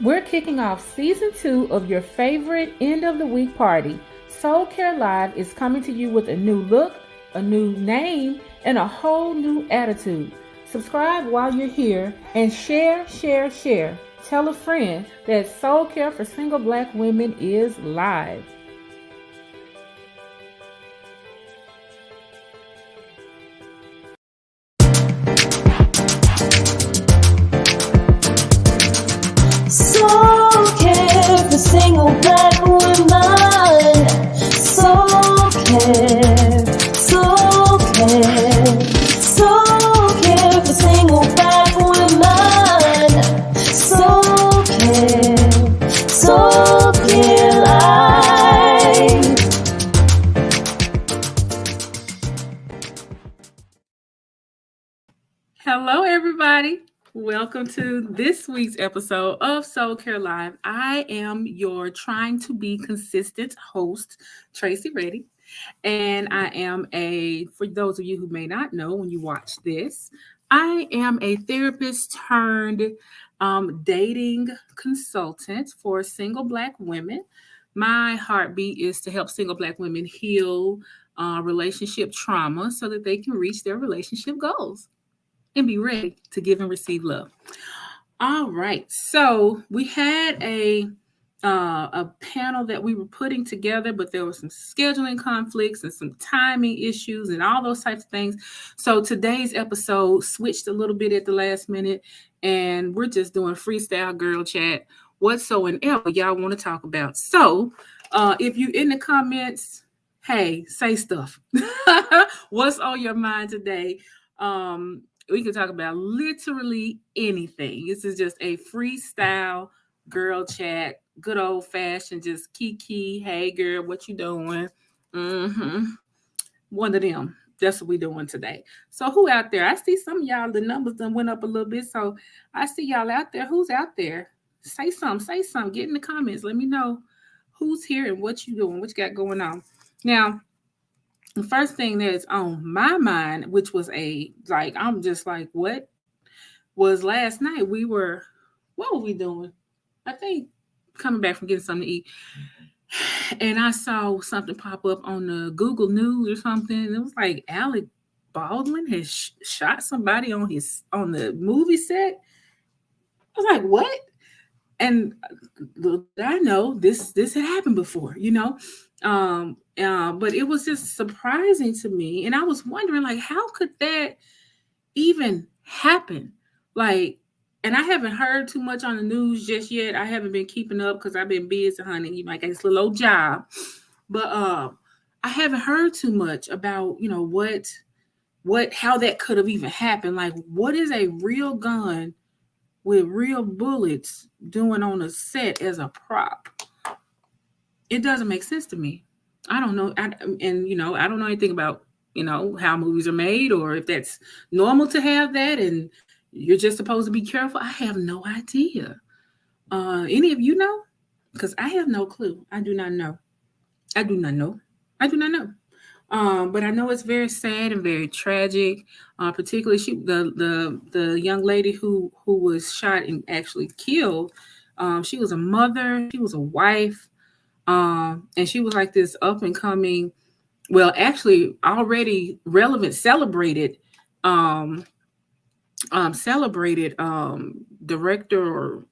We're kicking off season 2 of your favorite end of the week party. Soul Care Live is coming to you with a new look, a new name, and a whole new attitude. Subscribe while you're here and share, share, share. Tell a friend that Soul Care for Single Black Women is live. Soul Care for Single Black Women. Soul Care, Soul Care, Soul Care for Single Black Women. Soul Care Live. Hello, everybody. Welcome to this week's episode of Soul Care Live. I am your trying to be consistent host, Tracy Reddy. And I am for those of you who may not know when you watch this, I am a therapist turned dating consultant for single Black women. My heartbeat is to help single Black women heal relationship trauma so that they can reach their relationship goals and be ready to give and receive love. All right. So we had a panel that we were putting together, but there were some scheduling conflicts and some timing issues and all those types of things. So today's episode switched a little bit at the last minute, and we're just doing freestyle girl chat, whatsoever y'all want to talk about. So if you in the comments, hey, say stuff. What's on your mind today? We can talk about literally anything. This is just a freestyle girl chat, good old fashioned, just kiki. Hey girl, what you doing? One of them. That's what we're doing today. So who out there? I see some of y'all, the numbers done went up a little bit. So I see y'all out there. Who's out there? Say something. Get in the comments. Let me know who's here and what you doing, what you got going on. Now, the first thing that's on my mind, which was I'm just like, what was last night? What were we doing? I think coming back from getting something to eat. And I saw something pop up on the Google News or something. It was like Alec Baldwin has shot somebody on the movie set. I was like, what? And I know this had happened before, but it was just surprising to me. And I was wondering, like, how could that even happen? Like, and I haven't heard too much on the news just yet. I haven't been keeping up because I've been busy, honey. You might get this little old job. But I haven't heard too much about, how that could have even happened. Like, what is a real gun with real bullets doing on a set as a prop? It doesn't make sense to me. I don't know. I don't know anything about, how movies are made or if that's normal to have that and you're just supposed to be careful. I have no idea. Any of you know? Because I have no clue. I do not know. But I know it's very sad and very tragic. Particularly, the young lady who was shot and actually killed. She was a mother. She was a wife, and she was like this up and coming. Well, actually, already relevant, celebrated director or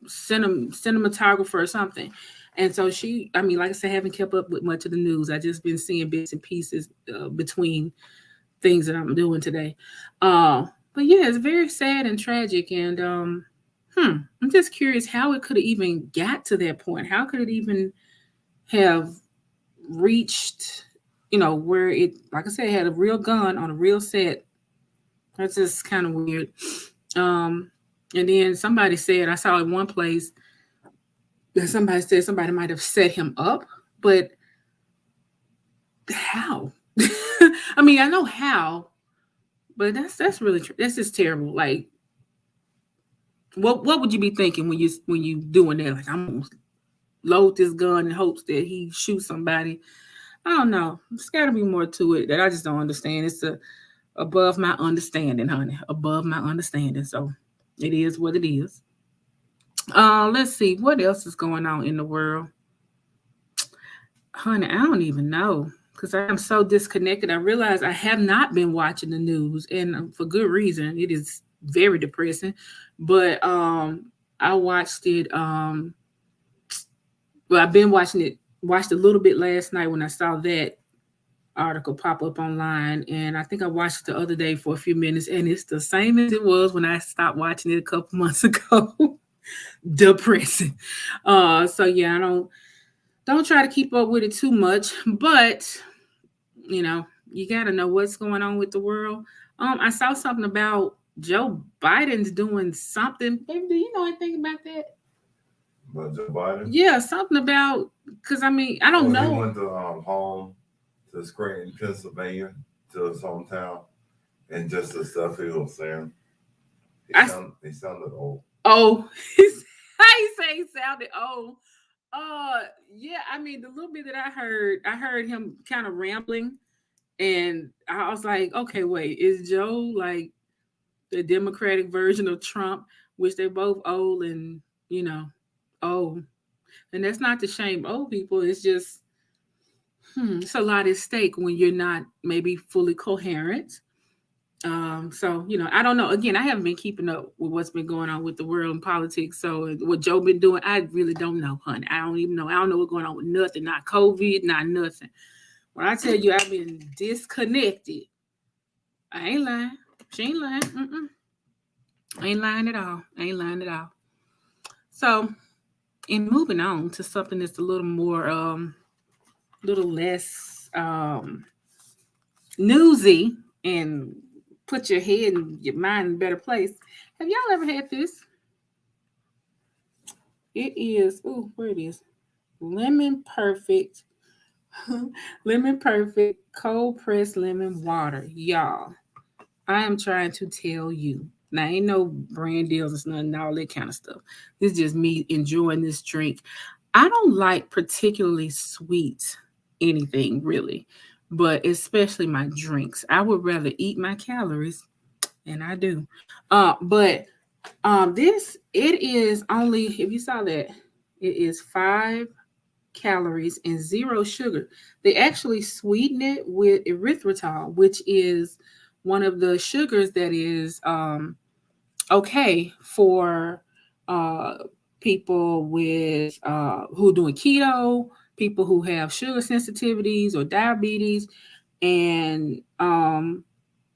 cinematographer or something. And so like I said, I haven't kept up with much of the news. I just been seeing bits and pieces between things that I'm doing today. But yeah, it's very sad and tragic. And I'm just curious how it could have even got to that point. How could it even have reached, where it, like I said, had a real gun on a real set? That's just kind of weird. And then somebody said, I saw in one place, somebody said somebody might have set him up, but how? I mean, I know how, but that's that's just terrible. Like, what would you be thinking when you doing that? Like, I'm gonna load this gun in hopes that he shoots somebody. I don't know. There's got to be more to it that I just don't understand. It's above my understanding, honey. Above my understanding. So it is what it is. Let's see what else is going on in the world, honey. I don't even know because I am so disconnected. I realize I have not been watching the news, and for good reason. It is very depressing. But I watched it. Well, I've been watching it. Watched a little bit last night when I saw that article pop up online, and I think I watched it the other day for a few minutes, and it's the same as it was when I stopped watching it a couple months ago. Depressing. So yeah, I don't try to keep up with it too much, but you got to know what's going on with the world. I saw something about Joe Biden's doing something. Baby, do you know anything about that? But Joe Biden? Yeah, something about, because I mean, I don't know. He went to home to Scranton, Pennsylvania, to his hometown, and just the stuff he was saying. He sounded old. Oh, how you say he sounded old? Yeah, I mean, the little bit that I heard him kind of rambling, and I was like, okay, wait, is Joe like the Democratic version of Trump, which they're both old and old, and that's not to shame old people. It's just it's a lot at stake when you're not maybe fully coherent. So I don't know. Again, I haven't been keeping up with what's been going on with the world and politics. So what Joe been doing, I really don't know, honey. I don't even know. I don't know what's going on with nothing, not COVID, not nothing. When I tell you I've been disconnected, I ain't lying. She ain't lying. I ain't lying at all. I ain't lying at all. So, in moving on to something that's a little more, little less newsy and put your head and your mind in a better place. Have y'all ever had this? It is, where it is? Lemon Perfect. Lemon Perfect cold pressed lemon water. Y'all, I am trying to tell you. Now, ain't no brand deals and nothing, all that kind of stuff. This is just me enjoying this drink. I don't like particularly sweet anything, really, but especially my drinks. I would rather eat my calories, and I do. But this, it is only, if you saw that, it is 5 calories and 0 sugar. They actually sweeten it with erythritol, which is one of the sugars that is okay for uh, people with who are doing keto, people who have sugar sensitivities or diabetes, and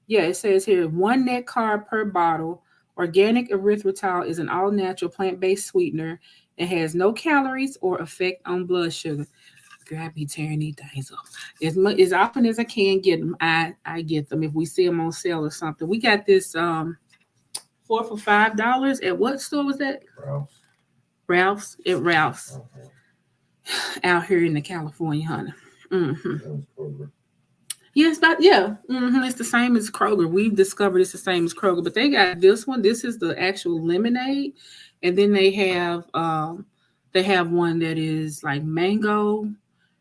yeah, it says here 1 net carb per bottle. Organic erythritol is an all natural plant based sweetener. It has no calories or effect on blood sugar. Girl, I be tearing these things up. As often as I can get them, I get them if we see them on sale or something. We got this 4 for $5 at what store was that? Ralph's. At Ralph's. Out here in the California, honey. Yes, but yeah, it's the same as Kroger. We've discovered it's the same as Kroger, but they got this one. This is the actual lemonade, and then they have one that is like mango,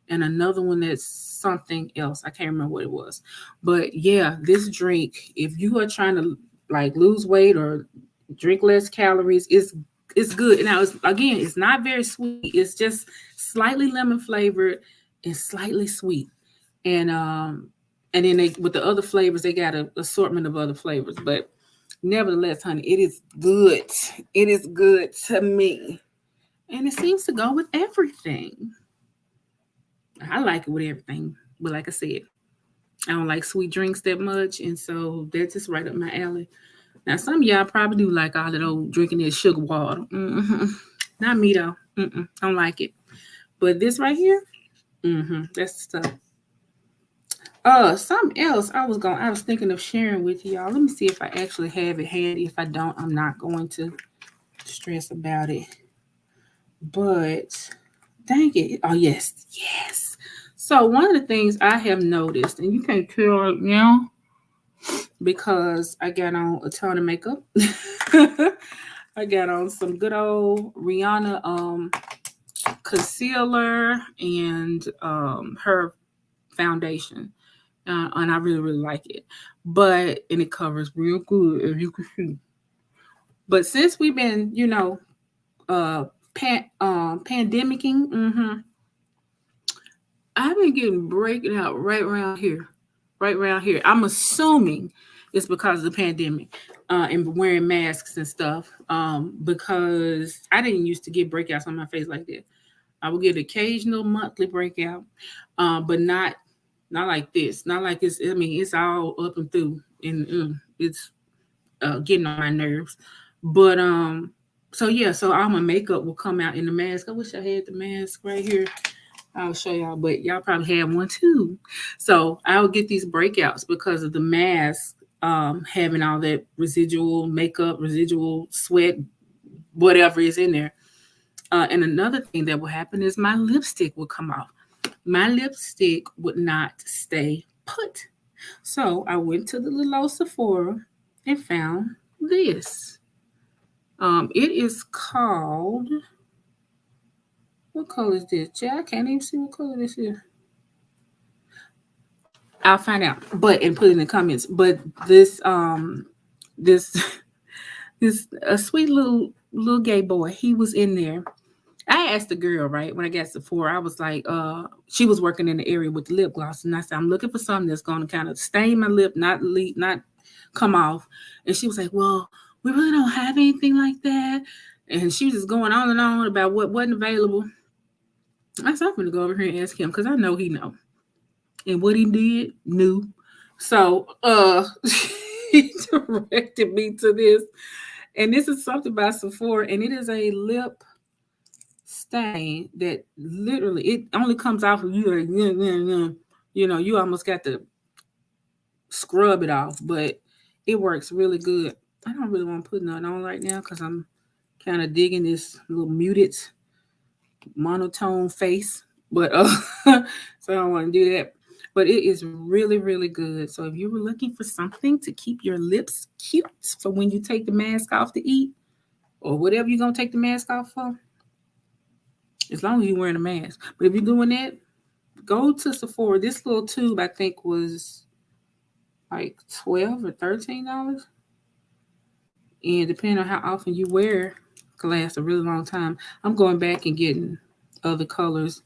and another one that's something else. I can't remember what it was, but yeah, this drink, if you are trying to like lose weight or drink less calories, it's good. Now, it's not very sweet. It's just slightly lemon flavored and slightly sweet, and then they with the other flavors, they got an assortment of other flavors. But nevertheless, honey, it is good. It is good to me, and it seems to go with everything. I like it with everything, but like I said, I don't like sweet drinks that much, and so that's just right up my alley. Now, some of y'all probably do like all that old drinking that sugar water. Not me though. Don't like it. But this right here, that's the stuff. Something else I was thinking of sharing with y'all. Let me see if I actually have it handy. If I don't, I'm not going to stress about it. But dang it. Oh yes. So one of the things I have noticed, and you can't tell right now because I got on a ton of makeup. I got on some good old Rihanna concealer and her foundation. And I really, really like it. And it covers real good, as you can see. But since we've been, pandemicing. I've been getting breaking out right around here, right around here. I'm assuming it's because of the pandemic and wearing masks and stuff. Because I didn't used to get breakouts on my face like that. I would get occasional monthly breakout, but not like this. Not like it's. I mean, it's all up and through, and it's getting on my nerves. But so yeah, so all my makeup will come out in the mask. I wish I had the mask right here. I'll show y'all, but y'all probably have one too. So I'll get these breakouts because of the mask having all that residual makeup, residual sweat, whatever is in there. And another thing that will happen is my lipstick will come off. My lipstick would not stay put. So I went to the little old Sephora and found this. It is called, what color is this? Jay, I can't even see what color this is. I'll find out, but and put it in the comments. But this this a sweet little gay boy, he was in there. I asked the girl, right, when I got Sephora, I was like, she was working in the area with the lip gloss, and I said, I'm looking for something that's going to kind of stain my lip, not come off. And she was like, well, we really don't have anything like that. And she was just going on and on about what wasn't available. I said, I'm going to go over here and ask him because I know he know. And what he did, knew. So he directed me to this. And this is something by Sephora, and it is a lip stain that literally it only comes off of you. You know, you almost got to scrub it off, but it works really good. I don't really want to put nothing on right now because I'm kind of digging this little muted monotone face, but so I don't want to do that. But it is really, really good. So if you were looking for something to keep your lips cute for when you take the mask off to eat or whatever you're gonna take the mask off for, as long as you're wearing a mask. But if you're doing that, go to Sephora. This little tube I think was like $12 or $13. And depending on how often you wear, it can last a really long time. I'm going back and getting other colors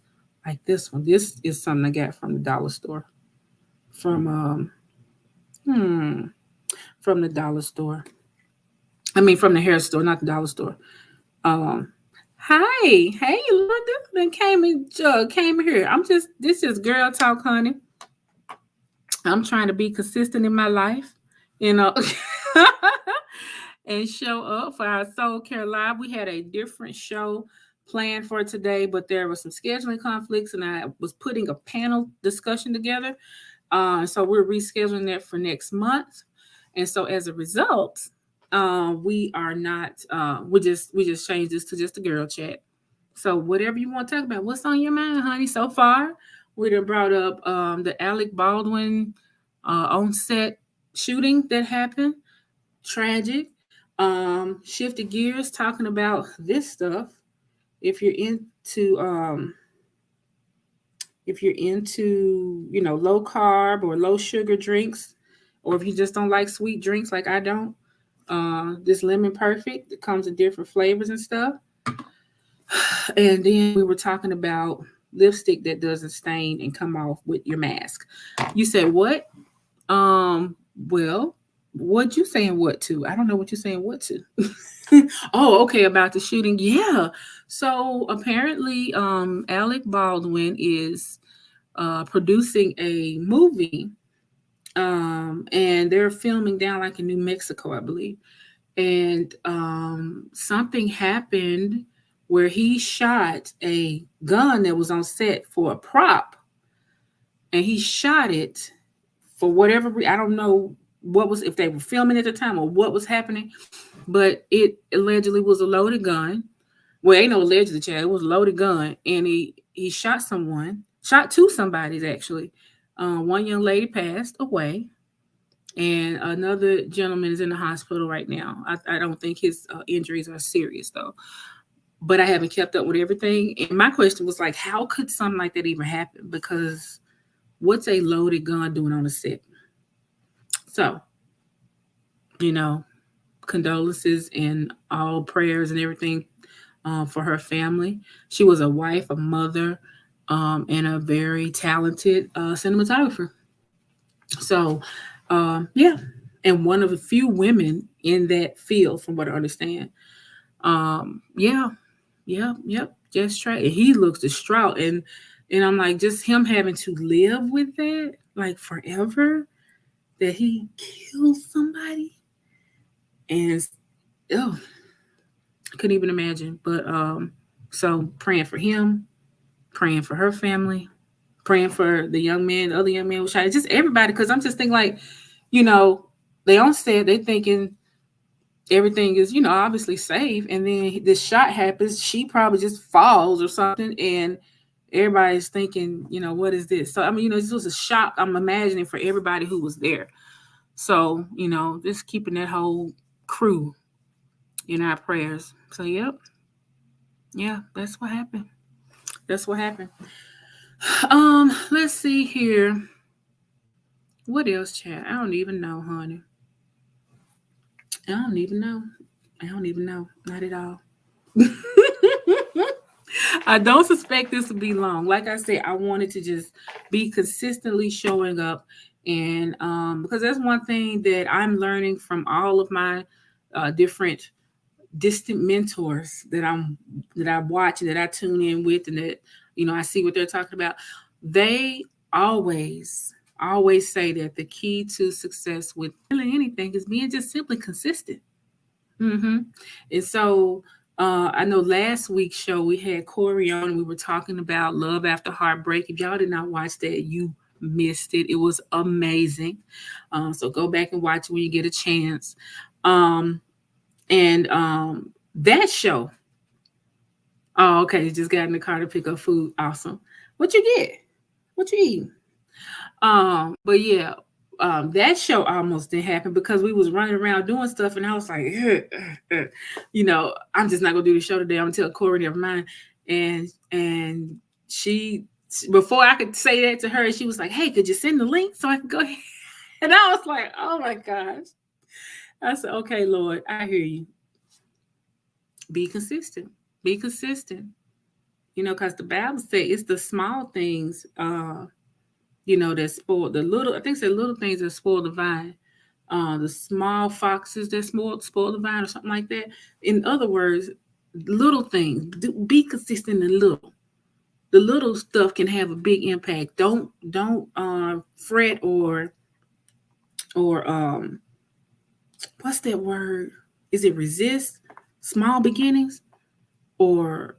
like this one. This is something I got from the dollar store. From the dollar store. I mean from the hair store, not the dollar store. Hey, Linda, then came here. This is girl talk, honey. I'm trying to be consistent in my life, you know, and show up for our Soul Care Live. We had a different show planned for today, but there were some scheduling conflicts, and I was putting a panel discussion together. So we're rescheduling that for next month. And so as a result, we are not we just changed this to just a girl chat. So whatever you want to talk about, what's on your mind, honey? So far, we done brought up the Alec Baldwin on set shooting that happened. Tragic. Shifted gears talking about this stuff. If you're into low carb or low sugar drinks, or if you just don't like sweet drinks like I don't, this lemon perfect, it comes in different flavors and stuff. And then we were talking about lipstick that doesn't stain and come off with your mask. You said what? Well, what you saying what to? I don't know what you're saying what to. Oh, okay, about the shooting. Yeah. So apparently Alec Baldwin is producing a movie, and they're filming down like in New Mexico, I believe. And something happened where he shot a gun that was on set for a prop, and he shot it for whatever reason. I don't know what was, if they were filming at the time or what was happening, but it allegedly was a loaded gun. Well, ain't no allegedly, Chad. It was a loaded gun, and he shot two somebody's actually. One young lady passed away, and another gentleman is in the hospital right now. I don't think his injuries are serious though, but I haven't kept up with everything. And my question was like, how could something like that even happen? Because what's a loaded gun doing on a set? So, condolences and all prayers and everything for her family. She was a wife, a mother, and a very talented cinematographer. So, yeah, and one of the few women in that field, from what I understand. Yeah, yep. Just try. He looks distraught, and I'm like, just him having to live with that like forever, that he killed somebody, and oh, I couldn't even imagine. But so praying for him, praying for her family, praying for the young man, the other young man was shot, just everybody, because I'm just thinking like, you know, they on set, they thinking everything is, obviously safe. And then this shot happens. She probably just falls or something. And everybody's thinking, what is this? So, I mean, this was a shock, I'm imagining, for everybody who was there. So, just keeping that whole crew in our prayers. So, yep. Yeah, that's what happened. That's what happened. Let's see here. What else, Chad? I don't even know, honey. I don't even know. I don't even know. Not at all. I don't suspect this to be long. Like I said, I wanted to just be consistently showing up, and because that's one thing that I'm learning from all of my different distant mentors that I watch and that I tune in with, and that I see what they're talking about. They always say that the key to success with really anything is being just simply consistent. Mm-hmm. And so I know last week's show we had Corey on. We were talking about love after heartbreak. If y'all did not watch that, you missed it. It was amazing. So go back and watch it when you get a chance. And that show. Oh, okay. You just got in the car to pick up food. Awesome. What you get? What you eat? But yeah, that show almost didn't happen because we was running around doing stuff, and I was like, I'm just not gonna do the show today. I'm gonna tell Corey, never mind. And she, before I could say that to her, she was like, "Hey, could you send the link so I can go ahead?" And I was like, "Oh my gosh!" I said, "Okay, Lord, I hear you. Be consistent. Be consistent. Because the Bible says it's the small things." That spoil the little. I think it's the little things that spoil the vine. The small foxes that spoil the vine, or something like that. In other words, little things. Be consistent in little. The little stuff can have a big impact. Don't fret or what's that word? Is it resist small beginnings, or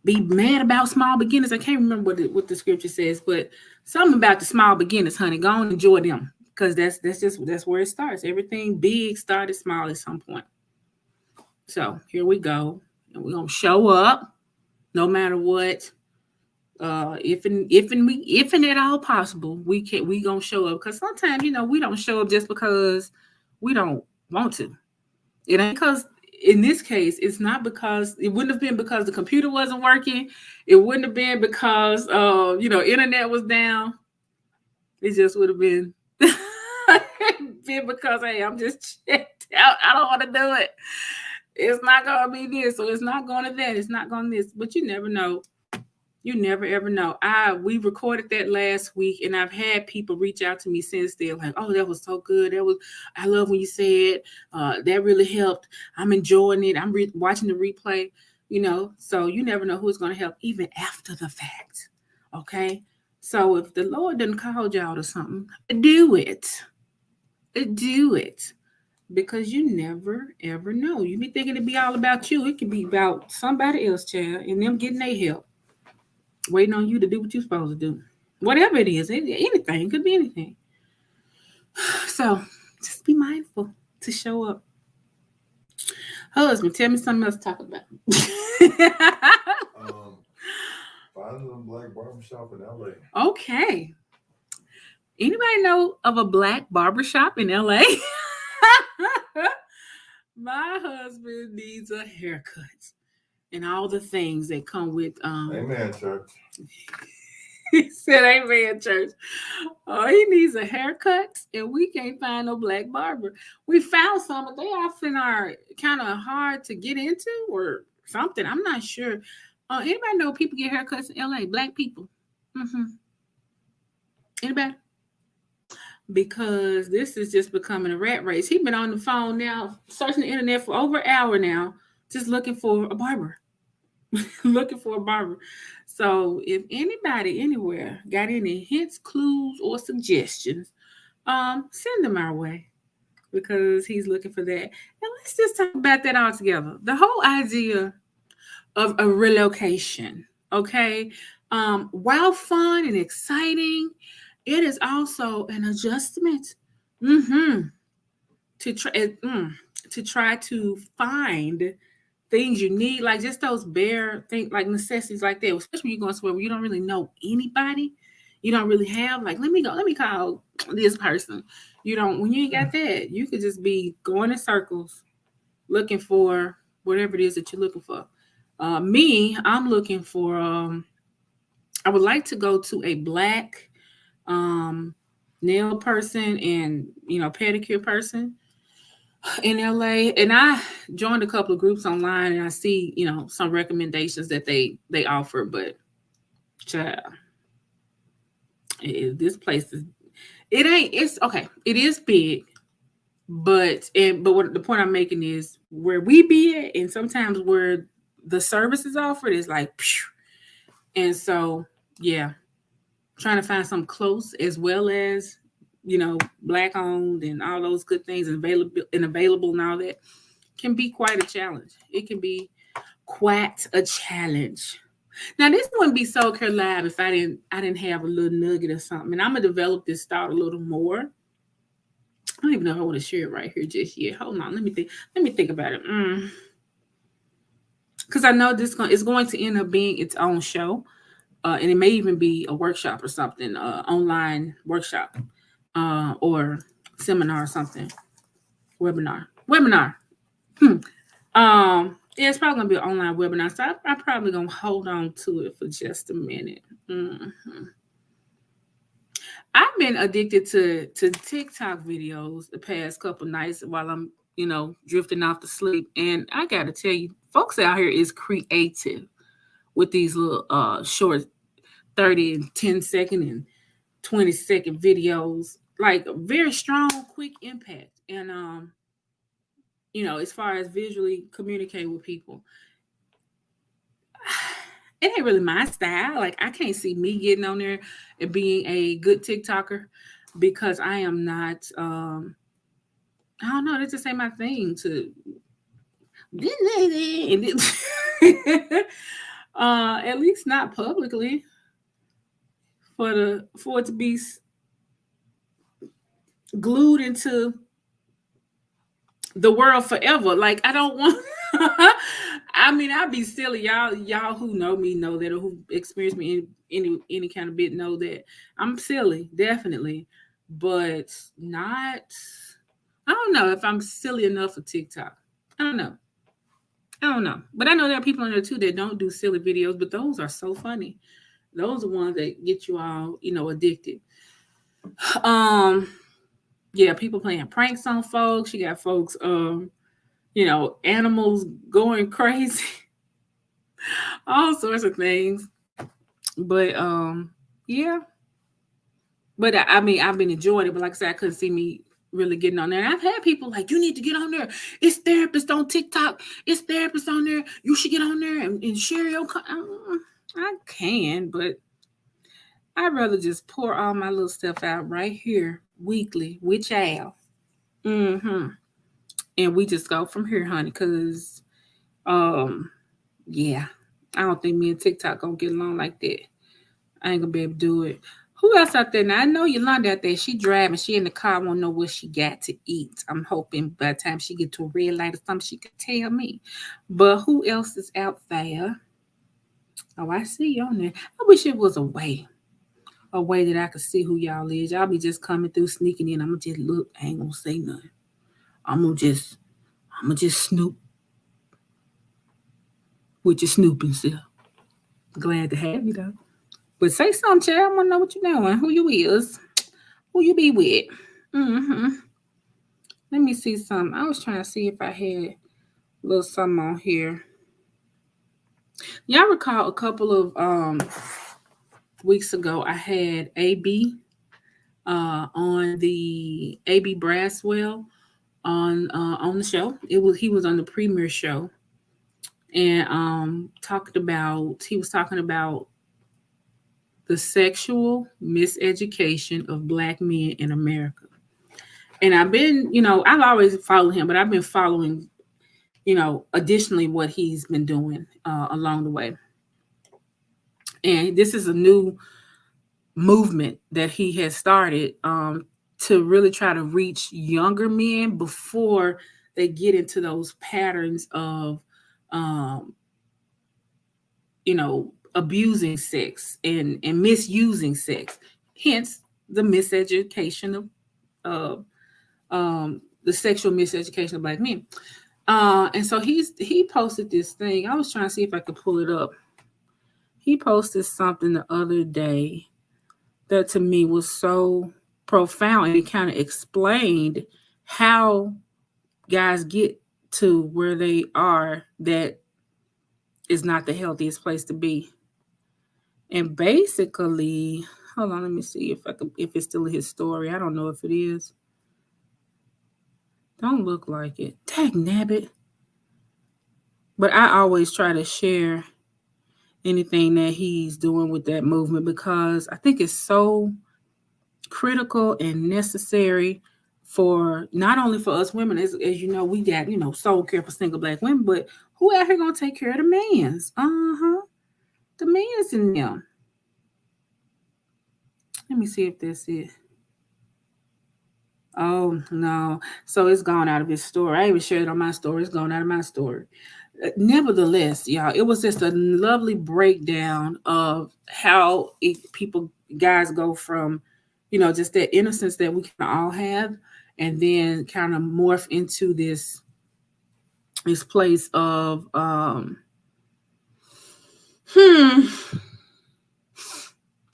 be mad about small beginnings? I can't remember what the scripture says, but something about the small beginnings, honey. Go and enjoy them, because that's where it starts. Everything big started small at some point. So here we go, and we're gonna show up no matter what. If and at all possible, we gonna show up, because sometimes we don't show up just because we don't want to. It ain't because, in this case, it's not because, it wouldn't have been because the computer wasn't working. It wouldn't have been because internet was down. It just would have been because, hey, I'm just checked out. I don't want to do it. It's not gonna be this, so it's not gonna that. It's not gonna this. But you never know. You never ever know. We recorded that last week, and I've had people reach out to me since then, like, "Oh, that was so good. I love when you said that really helped. I'm enjoying it. I'm watching the replay." So you never know who's going to help, even after the fact. Okay, so if the Lord didn't call y'all to something, do it. Do it. Because you never ever know. You be thinking it'd be all about you. It could be about somebody else, child, and them getting their help, waiting on you to do what you're supposed to do. Whatever it is, anything, it could be anything. So just be mindful to show up. Husband, tell me something else to talk about. Finding a black barbershop in LA. Okay. Anybody know of a black barbershop in LA? My husband needs a haircut and all the things that come with Amen, church. He said amen, church. Oh, he needs a haircut, and we can't find no black barber. We found some, but they often are kind of hard to get into, or something. I'm not sure. Anybody know people get haircuts in LA? Black people. Mm-hmm. Anybody? Because this is just becoming a rat race. He's been on the phone now, searching the internet for over an hour now, just looking for a barber. Looking for a barber. So if anybody anywhere got any hints, clues, or suggestions, send them our way because he's looking for that. And let's just talk about that all together. The whole idea of a relocation, okay? While fun and exciting, it is also an adjustment. Mm-hmm. To try to try to find things you need, like just those bare things, like necessities like that, especially when you're going somewhere where you don't really know anybody. You don't really have like, let me call this person. You don't when you ain't got that, you could just be going in circles looking for whatever it is that you're looking for. I'm looking for I would like to go to a black um nail person and pedicure person in LA, and I joined a couple of groups online, and I see some recommendations that they offer, but child, this place is it ain't it's okay. It is big, but what the point I'm making is where we be at, and sometimes where the service is offered is like, phew. And so yeah, trying to find something close as well as black owned and all those good things and available and all that can be quite a challenge. It can be quite a challenge. Now this wouldn't be Soul Care Live if I didn't have a little nugget or something. And I'm gonna develop this thought a little more. I don't even know if I want to share it right here just yet. Hold on, let me think. Let me think about it. Because I know it's going to end up being its own show, and it may even be a workshop or something, online workshop, or seminar or something, webinar. Yeah, it's probably gonna be an online webinar, so I'm probably gonna hold on to it for just a minute. I've been addicted to TikTok videos the past couple nights while I'm, drifting off to sleep, and I gotta tell you, folks out here is creative with these little short 30 and 10-second and 20-second videos, like very strong, quick impact, and as far as visually communicating with people, it ain't really my style. Like I can't see me getting on there and being a good TikToker because I am not. I don't know. That just ain't my thing. To at least not publicly for it to be glued into the world forever. Like I don't want. I mean, I'd be silly. Y'all who know me know that, or who experienced me in any kind of bit know that I'm silly, definitely, but not. I don't know if I'm silly enough for TikTok. I don't know. But I know there are people on there too that don't do silly videos, but those are so funny. Those are ones that get you all, addicted. Yeah, people playing pranks on folks. You got folks, animals going crazy, all sorts of things. But yeah. But I mean, I've been enjoying it. But like I said, I couldn't see me really getting on there. And I've had people like, you need to get on there. It's therapists on TikTok. It's therapists on there. You should get on there and share your. I can, but I'd rather just pour all my little stuff out right here weekly with y'all. And we just go from here, honey. Cause yeah, I don't think me and TikTok gonna get along like that. I ain't gonna be able to do it. Who else out there? Now I know Yolanda out there. She driving. She in the car. Won't know what she got to eat. I'm hoping by the time she get to a red light or something, she could tell me. But who else is out there? Oh, I see you on there. I wish it was a way that I could see who y'all is. Y'all be just coming through, sneaking in. I'm gonna just look. I ain't gonna say nothing. I'm gonna just snoop with your snooping self. Glad to have you though. But say something, child. I want to know what you're doing. Who you is. Who you be with. Let me see something. I was trying to see if I had a little something on here. Y'all recall a couple of weeks ago, I had AB on the AB Braswell on the show. He was on the premiere show, and he was talking about the sexual miseducation of Black men in America. And I've been, I've always followed him, but I've been following, additionally what he's been doing along the way. And this is a new movement that he has started to really try to reach younger men before they get into those patterns of, um, abusing sex and misusing sex. Hence the miseducation of the sexual miseducation of Black men. And so he posted this thing. I was trying to see if I could pull it up. He posted something the other day that to me was so profound, and it kind of explained how guys get to where they are that is not the healthiest place to be. And basically, hold on, let me see if it's still his story. I don't know if it is. Don't look like it. Dang nabbit. But I always try to share anything that he's doing with that movement because I think it's so critical and necessary for not only for us women, as you know, we got, soul care for single Black women, but who out here gonna take care of the mans? The mans in them. Let me see if that's it. Oh no. So it's gone out of his story. I even shared it on my story. It's gone out of my story. Nevertheless, y'all, it was just a lovely breakdown of how guys go from, just that innocence that we can all have, and then kind of morph into this place of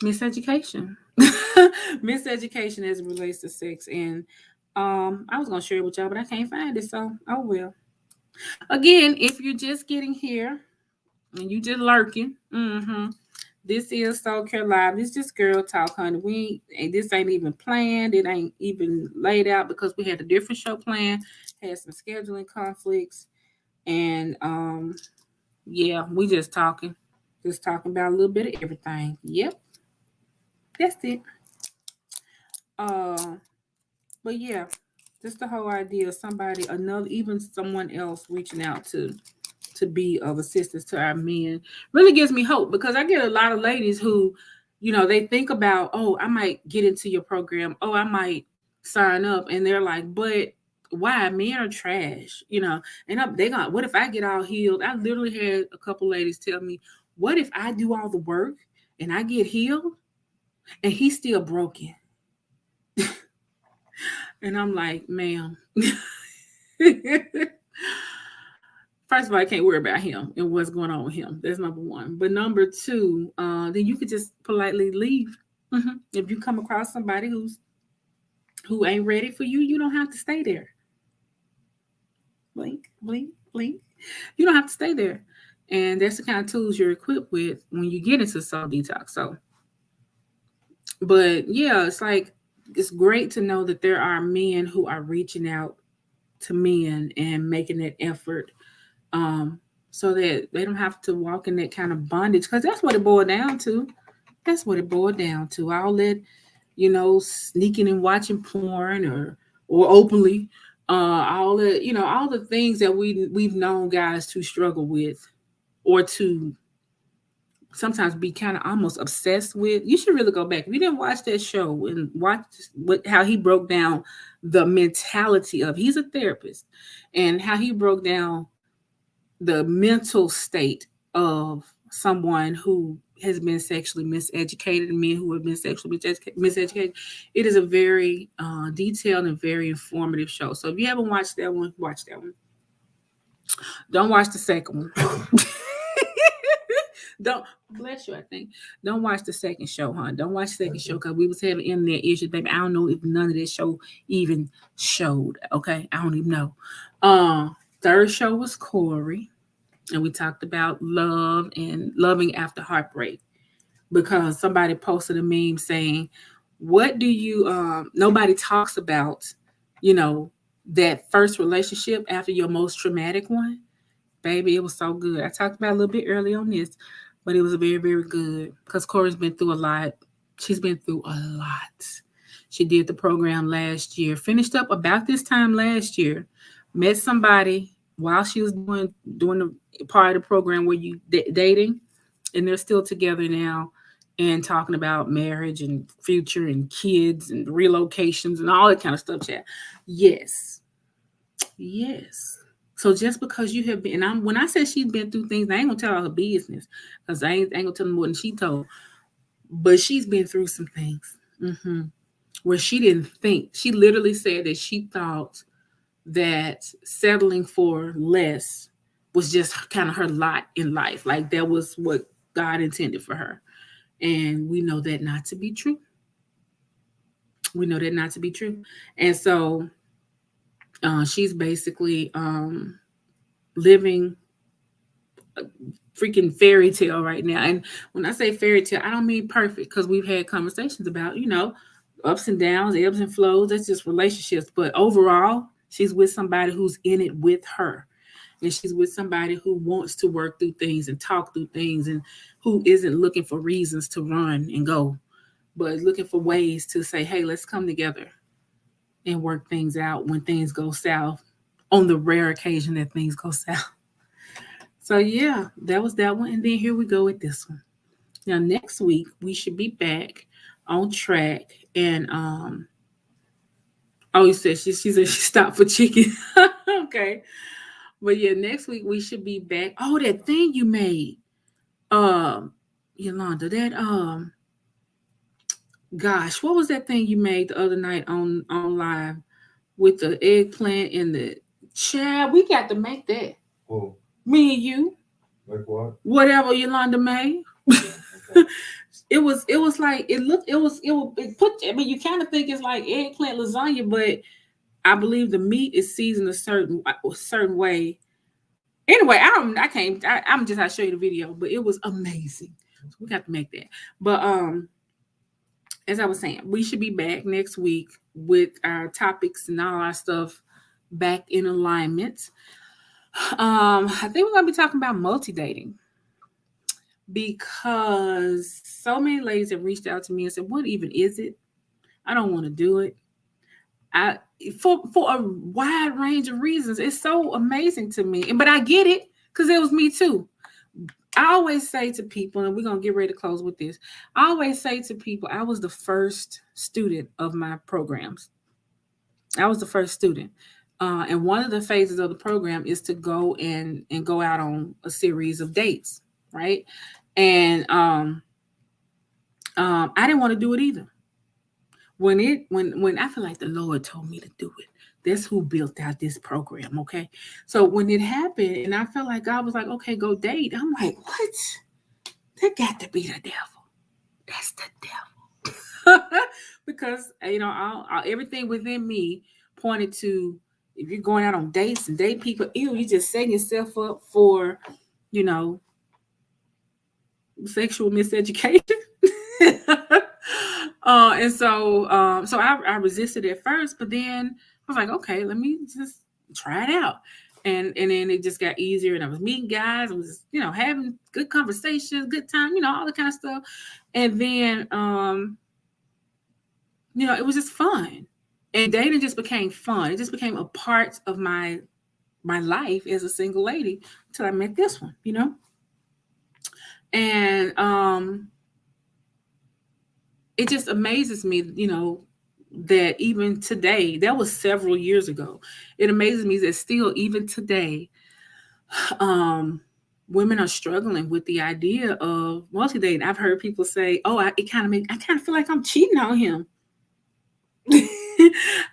miseducation. Miseducation as it relates to sex. And I was gonna share it with y'all, but I can't find it, so oh well. Again, if you're just getting here and you just lurking, this is Soul Care Live. This just girl talk, honey. This ain't even planned. It ain't even laid out because we had a different show planned, had some scheduling conflicts, and yeah, we just talking about a little bit of everything. Yep, that's it. But yeah, just the whole idea of even someone else reaching out to be of assistance to our men really gives me hope, because I get a lot of ladies who, they think about, oh, I might get into your program. Oh, I might sign up. And they're like, but why? Men are trash, and they got, what if I get all healed? I literally had a couple ladies tell me, what if I do all the work and I get healed and he's still broken? And I'm like, ma'am. First of all, I can't worry about him and what's going on with him. That's number one. But number two, then you could just politely leave. If you come across somebody who ain't ready for you, you don't have to stay there. Blink, blink, blink. You don't have to stay there. And that's the kind of tools you're equipped with when you get into soul detox. So, but yeah, it's great to know that there are men who are reaching out to men and making that effort, so that they don't have to walk in that kind of bondage, because that's what it boiled down to. All that, sneaking and watching porn or openly, all the all the things that we've known guys to struggle with, or to sometimes be kind of almost obsessed with. You should really go back. If you didn't watch that show and watch how he broke down the mentality of, he's a therapist, and how he broke down the mental state of someone who has been sexually miseducated, and men who have been sexually miseducated. It is a very detailed and very informative show. So if you haven't watched that one, watch that one. Don't watch the second one. Don't, bless you, I think. Don't watch the second show, huh? Don't watch the second show, because we was having internet issues, baby. I don't know if none of this show even showed. Okay, I don't even know. Third show was Corey. And we talked about love and loving after heartbreak, because somebody posted a meme saying, what do you nobody talks about, you know, that first relationship after your most traumatic one. Baby, it was so good. I talked about it a little bit early on this, but it was very, very good because Corey's been through a lot. She's been through a lot. She did the program last year, finished up about this time last year, met somebody while she was doing the part of the program where you dating, and they're still together now and talking about marriage and future and kids and relocations and all that kind of stuff. Chat. Yes. Yes. So just because you have been, and when I said she's been through things, I ain't gonna tell her business because I ain't gonna tell them more than she told. But she's been through some things where she didn't think. She literally said that she thought that settling for less was just kind of her lot in life. Like that was what God intended for her. And we know that not to be true. We know that not to be true. And so she's basically living a freaking fairy tale right now. And when I say fairy tale, I don't mean perfect, because we've had conversations about, you know, ups and downs, ebbs and flows. That's just relationships. But overall, she's with somebody who's in it with her. And she's with somebody who wants to work through things and talk through things, and who isn't looking for reasons to run and go, but looking for ways to say, hey, let's come together and work things out when things go south, on the rare occasion that things go south. So yeah, that was that one. And then here we go with this one. Now next week we should be back on track. And oh, you said she said she stopped for chicken. Okay. But yeah, next week we should be back. Oh, that thing you made. Yolanda, that gosh, what was that thing you made the other night on live with the eggplant and the child? We got to make that. Well, Me and you. like what? Whatever Yolanda made. Okay. It was like it put, I mean, you kind of think it's like eggplant lasagna, but I believe the meat is seasoned a certain way. Anyway, I'm just, I'll show you the video, but it was amazing. So we got to make that. But as I was saying, we should be back next week with our topics and all our stuff back in alignment. I think we're gonna be talking about multi-dating, because so many ladies have reached out to me and said, what even is it? I don't want to do it. For a wide range of reasons. It's so amazing to me. But I get it, because it was me too. I always say to people, and we're going to get ready to close with this. I always say to people, I was the first student of my programs. I was the first student. And one of the phases of the program is to go and go out on a series of dates, right? And I didn't want to do it either. When I feel like the Lord told me to do it, that's who built out this program, okay? So when it happened, and I felt like God was like, okay, go date. I'm like, what? That got to be the devil. That's the devil. Because, you know, everything within me pointed to, if you're going out on dates and date people, you just setting yourself up for, you know, sexual miseducation. And so I resisted at first, but then I was like, okay, let me just try it out. And then it just got easier, and I was meeting guys, I was, you know, having good conversations, good time, you know, all that kind of stuff. And then you know, it was just fun. And dating just became fun. It just became a part of my life as a single lady until I met this one, you know. And it just amazes me, you know, that even today, that was several years ago. It amazes me that still, even today, women are struggling with the idea of multi-dating. I've heard people say, "Oh, I kind of feel like I'm cheating on him."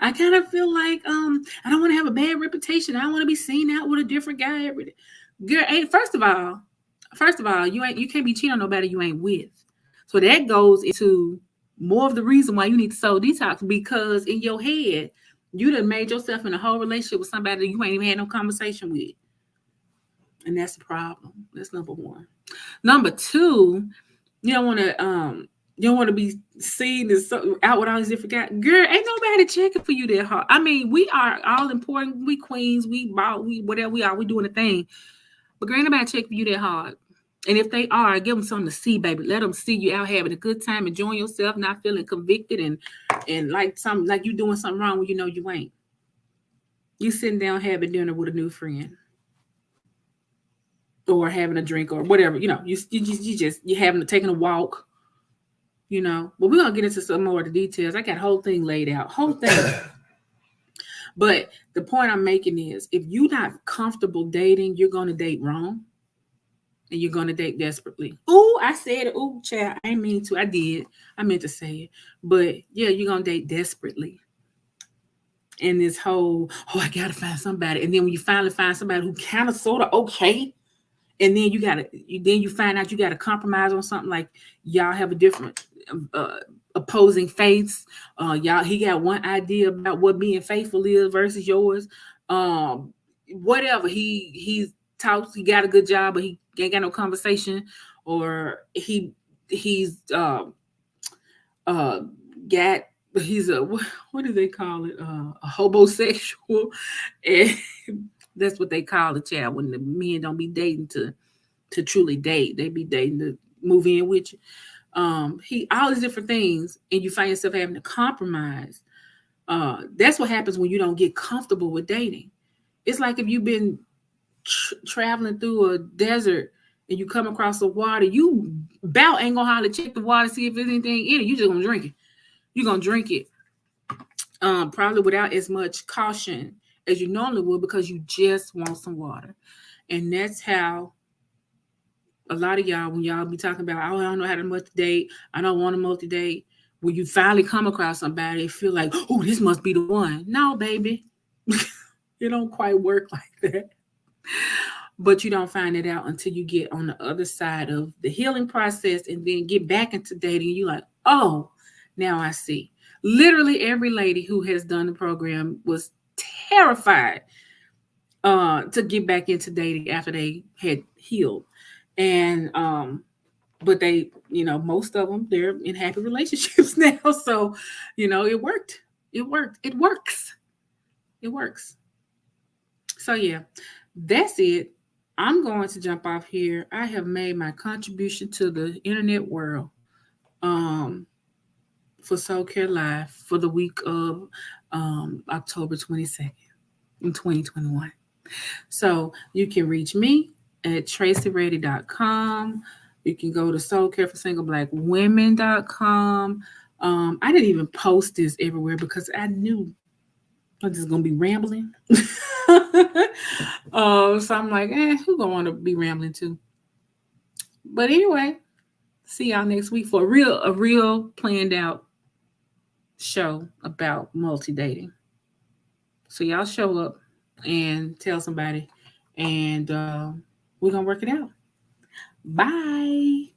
I kind of feel like I don't want to have a bad reputation. I don't want to be seen out with a different guy every day. Girl, first of all, you can't be cheating on nobody you ain't with. So that goes into more of the reason why you need to soul detox, because in your head, you done made yourself in a whole relationship with somebody that you ain't even had no conversation with. And that's the problem. That's number one. Number two, you don't want to be seen as out with all these different guys. Girl, ain't nobody checking for you that hard. I mean, we are all important. We queens. We ball. We whatever we are. We doing a thing. But girl, ain't nobody check for you that hard. And if they are, give them something to see, baby. Let them see you out having a good time, enjoying yourself, not feeling convicted and like you doing something wrong when you know you ain't. You sitting down having dinner with a new friend or having a drink or whatever. You having taking a walk. But we're gonna get into some more of the details. I got a whole thing laid out, whole thing. But the point I'm making is, if you're not comfortable dating, you're gonna date wrong, and you're gonna date desperately. Ooh, I said it. Ooh, child, I ain't mean to. I did. I meant to say it. But yeah, you're gonna date desperately. And this whole, I gotta find somebody, and then when you finally find somebody who kind of sort of okay, and then you find out you got to compromise on something, like y'all have a different opposing faiths. He got one idea about what being faithful is versus yours. Whatever he talks, he got a good job, but he ain't got no conversation, or he's got he's a what do they call it? A homosexual, and that's what they call the child when the men don't be dating to truly date. They be dating to move in with you. He all these different things, and you find yourself having to compromise. That's what happens when you don't get comfortable with dating. It's like if you've been traveling through a desert and you come across the water, you about ain't gonna holler check the water, see if there's anything in it. You just gonna drink it. You're gonna drink it. Probably without as much caution as you normally would, because you just want some water. And that's how a lot of y'all, when y'all be talking about, I don't know how to multi-date, I don't want to multi-date, when you finally come across somebody, feel like, oh, this must be the one. No, baby. It don't quite work like that. But you don't find it out until you get on the other side of the healing process and then get back into dating. You're like, oh, now I see. Literally every lady who has done the program was terrified to get back into dating after they had healed. And but they, most of them, they're in happy relationships now. So, it worked. It worked. It works. It works. So yeah, that's it. I'm going to jump off here. I have made my contribution to the internet world for Soul Care Live for the week of October 22nd in 2021. So you can reach me at tracyready.com. You can go to soulcareforsingleBlackWomen.com. I didn't even post this everywhere because I knew I was just going to be rambling. So I'm like, who gonna want to be rambling too? But anyway, see y'all next week for a real planned out show about multi-dating. So y'all show up and tell somebody, and we're gonna work it out. Bye.